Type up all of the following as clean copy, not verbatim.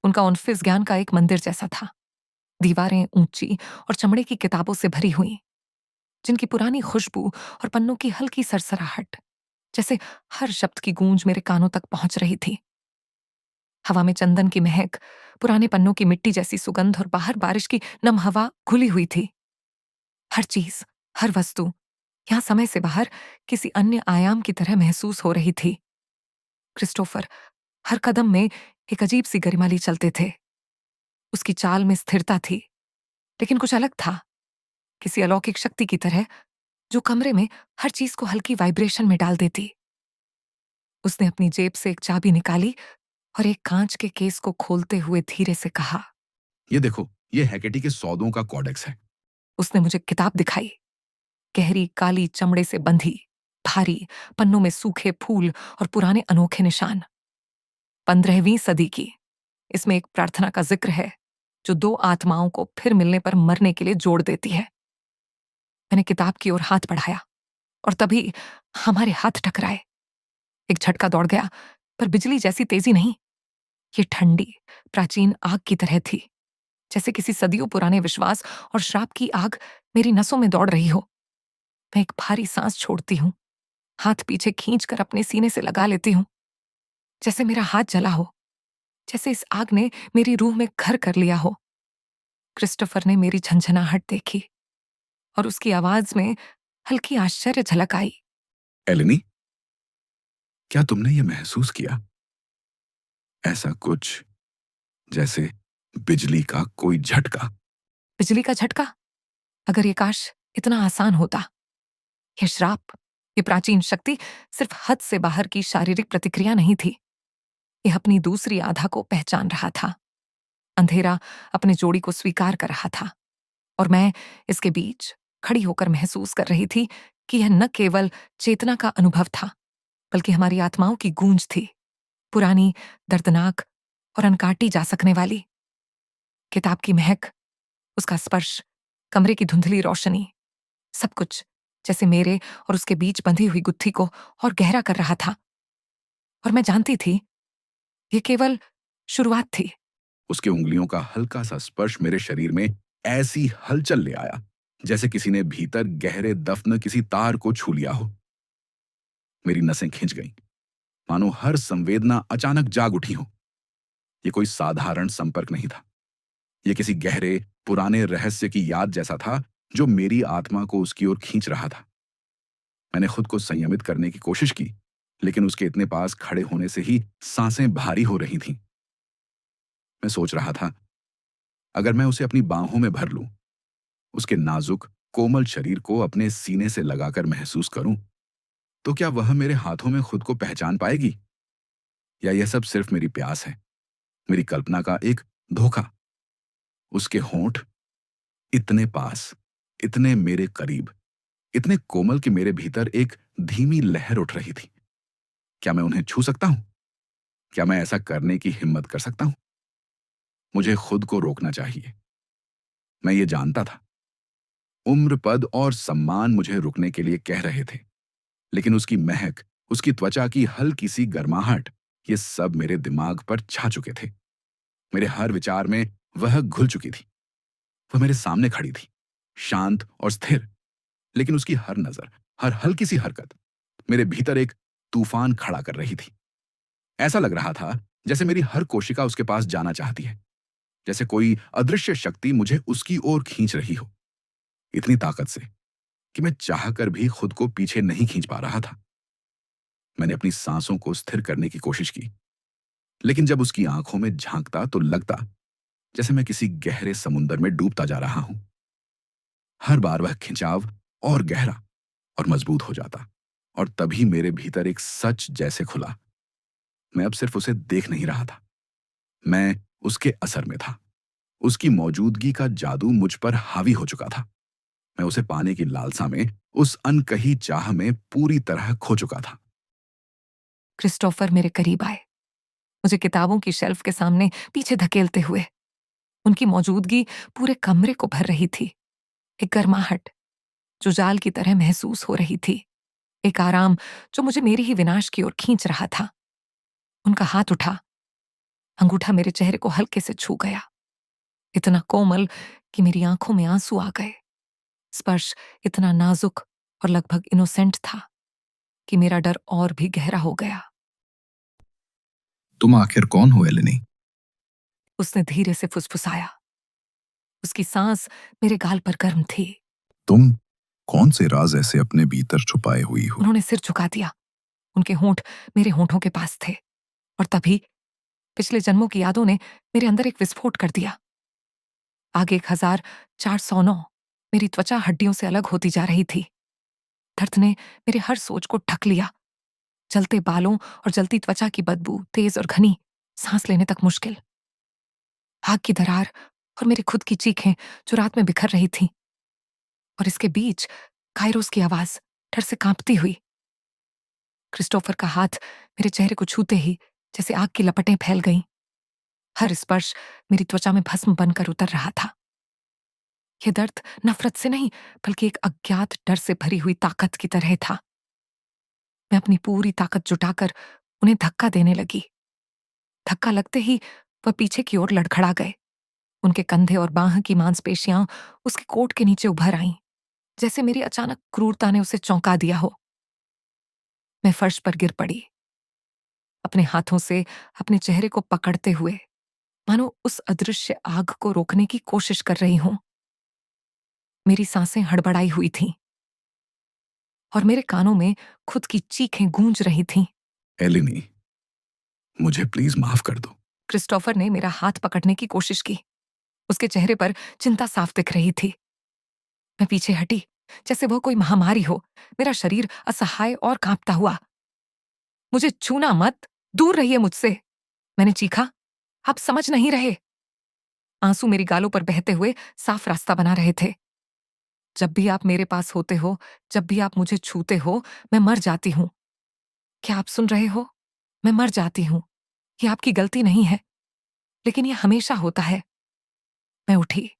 उनका ऑफिस ज्ञान का एक मंदिर जैसा था। दीवारें ऊंची और चमड़े की किताबों से भरी हुई, जिनकी पुरानी खुशबू और पन्नों की हल्की सरसराहट, जैसे हर शब्द की गूंज मेरे कानों तक पहुंच रही थी। हवा में चंदन की महक, पुराने पन्नों की मिट्टी जैसी सुगंध और बाहर बारिश की नम हवा घुली हुई थी। हर चीज, हर वस्तु यहां समय से बाहर किसी अन्य आयाम की तरह महसूस हो रही थी। क्रिस्टोफर हर कदम में एक अजीब सी गरिमाली चलते थे। उसकी चाल में स्थिरता थी, लेकिन कुछ अलग था, किसी अलौकिक शक्ति की तरह जो कमरे में हर चीज को हल्की वाइब्रेशन में डाल देती। उसने अपनी जेब से एक चाबी निकाली और एक कांच के केस को खोलते हुए धीरे से कहा। ये देखो, ये हैकेटी के सौदों का कॉडेक्स है। उसने मुझे किताब दिखाई, गहरी काली चमड़े से बंधी, भारी, पन्नों में सूखे फूल और पुराने अनोखे निशान। 15वीं सदी की। इसमें एक प्रार्थना का जिक्र है जो दो आत्माओं को फिर मिलने पर मरने के लिए जोड़ देती है। मैंने किताब की ओर हाथ बढ़ाया और तभी हमारे हाथ टकराए। एक झटका दौड़ गया, पर बिजली जैसी तेजी नहीं। ये ठंडी, प्राचीन आग की तरह थी, जैसे किसी सदियों पुराने विश्वास और श्राप की आग मेरी नसों में दौड़ रही हो। मैं एक भारी सांस छोड़ती हूँ, हाथ पीछे खींचकर अपने सीने से लगा लेती हूँ, जैसे मेरा हाथ जला हो, जैसे इस आग ने मेरी रूह में घर कर लिया हो। क्रिस्टोफर ने मेरी झंझनाहट देखी और उसकी आवाज में हल्की आश्चर्य झलक आई। एलेनी, क्या तुमने ये महसूस किया? ऐसा कुछ जैसे बिजली का कोई झटका। बिजली का झटका? अगर ये काश इतना आसान होता। यह श्राप, ये प्राचीन शक्ति सिर्फ हद से बाहर की शारीरिक प्रतिक्रिया नहीं थी। यह अपनी दूसरी आधा को पहचान रहा था। अंधेरा अपने जोड़ी को स्वीकार कर रहा था, और मैं इसके बीच खड़ी होकर महसूस कर रही थी कि यह न केवल चेतना का अनुभव था, बल्कि हमारी आत्माओं की गूंज थी, पुरानी, दर्दनाक और अनकाटी जा सकने वाली। किताब की महक, उसका स्पर्श, कमरे की धुंधली रोशनी, सब कुछ जैसे मेरे और उसके बीच बंधी हुई गुत्थी को और गहरा कर रहा था। और मैं जानती थी, ये केवल शुरुआत थी। उसके उंगलियों का हल्का सा स्पर्श मेरे शरीर में ऐसी हलचल ले आया जैसे किसी ने भीतर गहरे दफन किसी तार को छू लिया हो। मेरी नसें खिंच गईं, मानो हर संवेदना अचानक जाग उठी हो। ये कोई साधारण संपर्क नहीं था। ये किसी गहरे, पुराने रहस्य की याद जैसा था जो मेरी आत्मा को उसकी ओर खींच रहा था। मैंने खुद को संयमित करने की कोशिश की, लेकिन उसके इतने पास खड़े होने से ही सांसें भारी हो रही थीं। मैं सोच रहा था, अगर मैं उसे अपनी बाहों में भर लूं, उसके नाजुक, कोमल शरीर को अपने सीने से लगाकर महसूस करूं, तो क्या वह मेरे हाथों में खुद को पहचान पाएगी? या यह सब सिर्फ मेरी प्यास है, मेरी कल्पना का एक धोखा? उसके होंठ इतने पास, इतने मेरे करीब, इतने कोमल कि मेरे भीतर एक धीमी लहर उठ रही थी। क्या मैं उन्हें छू सकता हूं? क्या मैं ऐसा करने की हिम्मत कर सकता हूं? मुझे खुद को रोकना चाहिए। मैं ये जानता था। उम्र, पद और सम्मान मुझे रुकने के लिए कह रहे थे, लेकिन उसकी महक, उसकी त्वचा की हल्की सी गर्माहट, ये सब मेरे दिमाग पर छा चुके थे। मेरे हर विचार में वह घुल चुकी थी। वह मेरे सामने खड़ी थी, शांत और स्थिर, लेकिन उसकी हर नजर, हर हल्की सी हरकत मेरे भीतर एक तूफान खड़ा कर रही थी। ऐसा लग रहा था जैसे मेरी हर कोशिका उसके पास जाना चाहती है, जैसे कोई अदृश्य शक्ति मुझे उसकी ओर खींच रही हो, इतनी ताकत से कि मैं चाहकर भी खुद को पीछे नहीं खींच पा रहा था। मैंने अपनी सांसों को स्थिर करने की कोशिश की, लेकिन जब उसकी आंखों में झांकता तो लगता जैसे मैं किसी गहरे समुंदर में डूबता जा रहा हूं। हर बार वह खिंचाव और गहरा और मजबूत हो जाता, और तभी मेरे भीतर एक सच जैसे खुला। मैं अब सिर्फ उसे देख नहीं रहा था, मैं उसके असर में था। उसकी मौजूदगी का जादू मुझ पर हावी हो चुका था। मैं उसे पाने की लालसा में, उस अनकही चाह में पूरी तरह खो चुका था। क्रिस्टोफर मेरे करीब आए, मुझे किताबों की शेल्फ के सामने पीछे धकेलते हुए। उनकी मौजूदगी पूरे कमरे को भर रही थी। एक गर्माहट जो जाल की तरह महसूस हो रही थी, एक आराम जो मुझे मेरी ही विनाश की ओर खींच रहा था। उनका हाथ उठा अंगूठा मेरे चेहरे को हल्के से छू गया, इतना कोमल कि मेरी आंखों में आंसू आ गए। स्पर्श इतना नाजुक और लगभग इनोसेंट था कि मेरा डर और भी गहरा हो गया। तुम आखिर कौन हो एलेनी? उसने धीरे से फुसफुसाया। उसकी सांस मेरे गाल पर गर्म थी। तुम कौन से राज ऐसे अपने भीतर छुपाए हुई हो? उन्होंने सिर झुका दिया। उनके होंठ मेरे होंठों के पास थे और तभी पिछले जन्मों की यादों ने मेरे अंदर एक विस्फोट कर दिया। आगे 1409 मेरी त्वचा हड्डियों से अलग होती जा रही थी। दर्द ने मेरे हर सोच को ढक लिया। जलते बालों और जलती त्वचा की बदबू तेज और घनी, सांस लेने तक मुश्किल। आग की दरार और मेरी खुद की चीखें जो रात में बिखर रही थीं। और इसके बीच कायरोस की आवाज डर से कांपती हुई। क्रिस्टोफर का हाथ मेरे चेहरे को छूते ही जैसे आग की लपटें फैल गईं। हर स्पर्श मेरी त्वचा में भस्म बनकर उतर रहा था। यह दर्द नफरत से नहीं, बल्कि एक अज्ञात डर से भरी हुई ताकत की तरह था। मैं अपनी पूरी ताकत जुटाकर उन्हें धक्का देने लगी। धक्का लगते ही वह पीछे की ओर लड़खड़ा गए। उनके कंधे और बाह की मांसपेशियां उसके कोट के नीचे उभर आईं, जैसे मेरी अचानक क्रूरता ने उसे चौंका दिया हो। मैं फर्श पर गिर पड़ी, अपने हाथों से अपने चेहरे को पकड़ते हुए, मानो उस अदृश्य आग को रोकने की कोशिश कर रही हूं। मेरी सांसें हड़बड़ाई हुई थीं और मेरे कानों में खुद की चीखें गूंज रही थीं। एलेनी, मुझे प्लीज माफ कर दो। क्रिस्टोफर ने मेरा हाथ पकड़ने की कोशिश की। उसके चेहरे पर चिंता साफ दिख रही थी। मैं पीछे हटी, जैसे वह कोई महामारी हो। मेरा शरीर असहाय और कांपता हुआ। मुझे छूना मत, दूर रहिए मुझसे, मैंने चीखा। आप समझ नहीं रहे। आंसू मेरी गालों पर बहते हुए साफ रास्ता बना रहे थे। जब भी आप मेरे पास होते हो, जब भी आप मुझे छूते हो, मैं मर जाती हूं। क्या आप सुन रहे हो? मैं मर जाती हूं। ये आपकी गलती नहीं है, लेकिन यह हमेशा होता है। मैं उठी,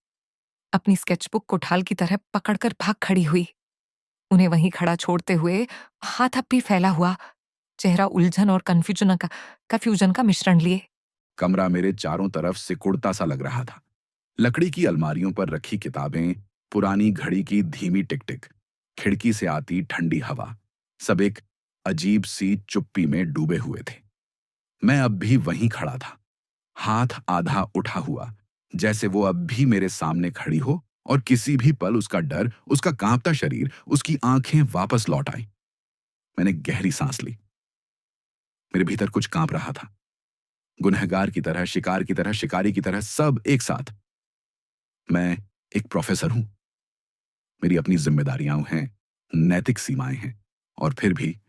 अपनी स्केचबुक को ढाल की तरह पकड़कर भाग खड़ी हुई। उन्हें वहीं खड़ा छोड़ते हुए, हाथ अब भी फैला हुआ, चेहरा उलझन और कन्फ्यूजन का मिश्रण लिए। कमरा मेरे चारों तरफ सिकुड़ता सा लग रहा था। लकड़ी की अलमारियों पर रखी किताबें, पुरानी घड़ी की धीमी टिक-टिक, खिड़की से आती ठंडी हवा, सब एक अजीब सी चुप्पी में डूबे हुए थे। मैं अब भी वहीं खड़ा था, हाथ आधा उठा हुआ, जैसे वो अब भी मेरे सामने खड़ी हो और किसी भी पल उसका डर, उसका कांपता शरीर, उसकी आंखें वापस लौट आईं। मैंने गहरी सांस ली। मेरे भीतर कुछ कांप रहा था, गुनहगार की तरह, शिकार की तरह, शिकारी की तरह, सब एक साथ। मैं एक प्रोफेसर हूं, मेरी अपनी जिम्मेदारियां हैं, नैतिक सीमाएं हैं, और फिर भी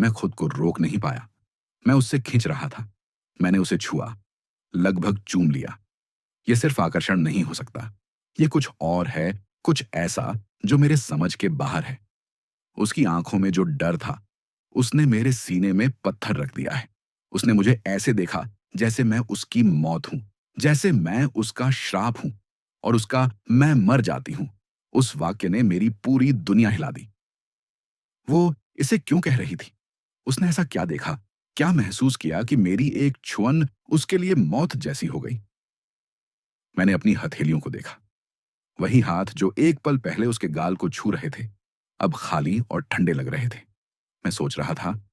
मैं खुद को रोक नहीं पाया। मैं उससे खींच रहा था। मैंने उसे छुआ, लगभग चूम लिया। यह सिर्फ आकर्षण नहीं हो सकता, यह कुछ और है, कुछ ऐसा जो मेरे समझ के बाहर है। उसकी आंखों में जो डर था, उसने मेरे सीने में पत्थर रख दिया है। उसने मुझे ऐसे देखा जैसे मैं उसकी मौत हूं, जैसे मैं उसका श्राप हूं, और उसका मैं मर जाती हूं। उस वाक्य ने मेरी पूरी दुनिया हिला दी। वो इसे क्यों कह रही थी? उसने ऐसा क्या देखा, क्या महसूस किया कि मेरी एक छुअन उसके लिए मौत जैसी हो गई? मैंने अपनी हथेलियों को देखा। वही हाथ जो एक पल पहले उसके गाल को छू रहे थे, अब खाली और ठंडे लग रहे थे। मैं सोच रहा था,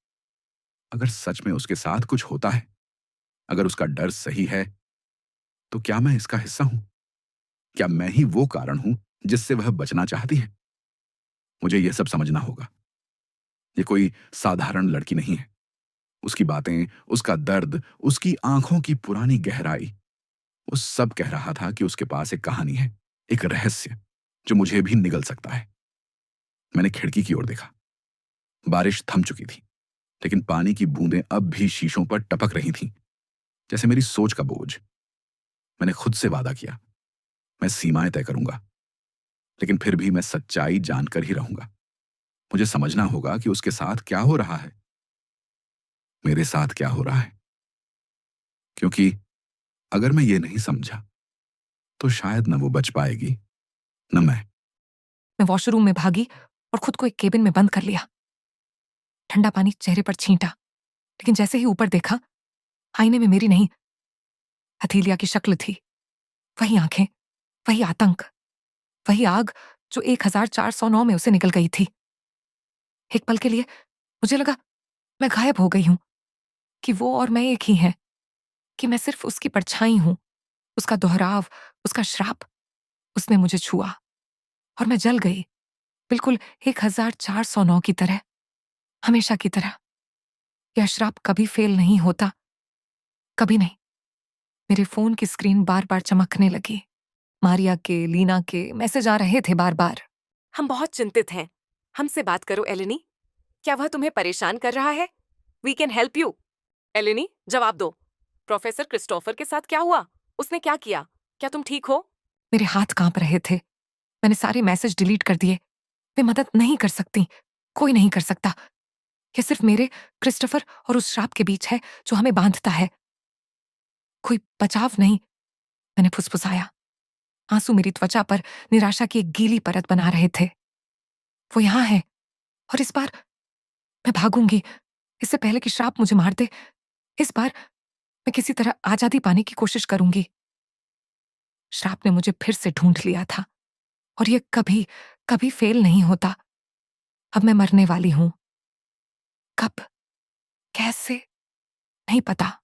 अगर सच में उसके साथ कुछ होता है, अगर उसका डर सही है, तो क्या मैं इसका हिस्सा हूं? क्या मैं ही वो कारण हूं जिससे वह बचना चाहती है? मुझे यह सब समझना होगा। ये कोई साधारण लड़की नहीं है। उसकी बातें, उसका दर्द, उसकी आंखों की पुरानी गहराई, वो सब कह रहा था कि उसके पास एक कहानी है, एक रहस्य जो मुझे भी निगल सकता है। मैंने खिड़की की ओर देखा। बारिश थम चुकी थी, लेकिन पानी की बूंदें अब भी शीशों पर टपक रही थीं, जैसे मेरी सोच का बोझ। मैंने खुद से वादा किया, मैं सीमाएं तय करूंगा, लेकिन फिर भी मैं सच्चाई जानकर ही रहूंगा। मुझे समझना होगा कि उसके साथ क्या हो रहा है, मेरे साथ क्या हो रहा है। क्योंकि अगर मैं ये नहीं समझा, तो शायद न वो बच पाएगी, न मैं। मैं वॉशरूम में भागी और खुद को एक केबिन में बंद कर लिया। ठंडा पानी चेहरे पर छींटा, लेकिन जैसे ही ऊपर देखा, आईने में मेरी नहीं, हथेलिया की शक्ल थी, वही आंखें, वही आतंक, वही आग जो 1409 में उसे निकल गई थी। एक पल के लिए मुझे लगा मैं गायब हो गई हूं, कि वो और मैं एक ही हैं, कि मैं सिर्फ उसकी परछाई हूं, उसका दोहराव, उसका श्राप। उसने मुझे छुआ और मैं जल गई, बिल्कुल 1409 की तरह, हमेशा की तरह। यह श्राप कभी फेल नहीं होता, कभी नहीं। मेरे फोन की स्क्रीन बार बार चमकने लगी। मारिया के, लीना के मैसेज आ रहे थे बार बार। हम बहुत चिंतित हैं। हमसे बात करो एलेनी। क्या वह तुम्हें परेशान कर रहा है? We can help you. Eleni, जवाब दो। प्रोफेसर क्रिस्टोफर के साथ क्या हुआ? उसने क्या किया? क्या तुम ठीक हो? मेरे हाथ कांप रहे थे। मैंने सारे मैसेज डिलीट कर दिए। वे मदद नहीं कर सकती, कोई नहीं कर सकता। यह सिर्फ मेरे, क्रिस्टोफर और उस श्राप के बीच है जो हमें बांधता है। कोई बचाव नहीं। मैंने फुसफुसाया। आंसू मेरी त्वचा पर निराशा की एक गीली परत बना रहे थे। वो यहां है, और इस बार मैं भागूंगी, इससे पहले कि श्राप मुझे मार दे। इस बार मैं किसी तरह आजादी पाने की कोशिश करूंगी। श्राप ने मुझे फिर से ढूंढ लिया था, और ये कभी कभी फेल नहीं होता। अब मैं मरने वाली हूं। कब, कैसे, नहीं पता।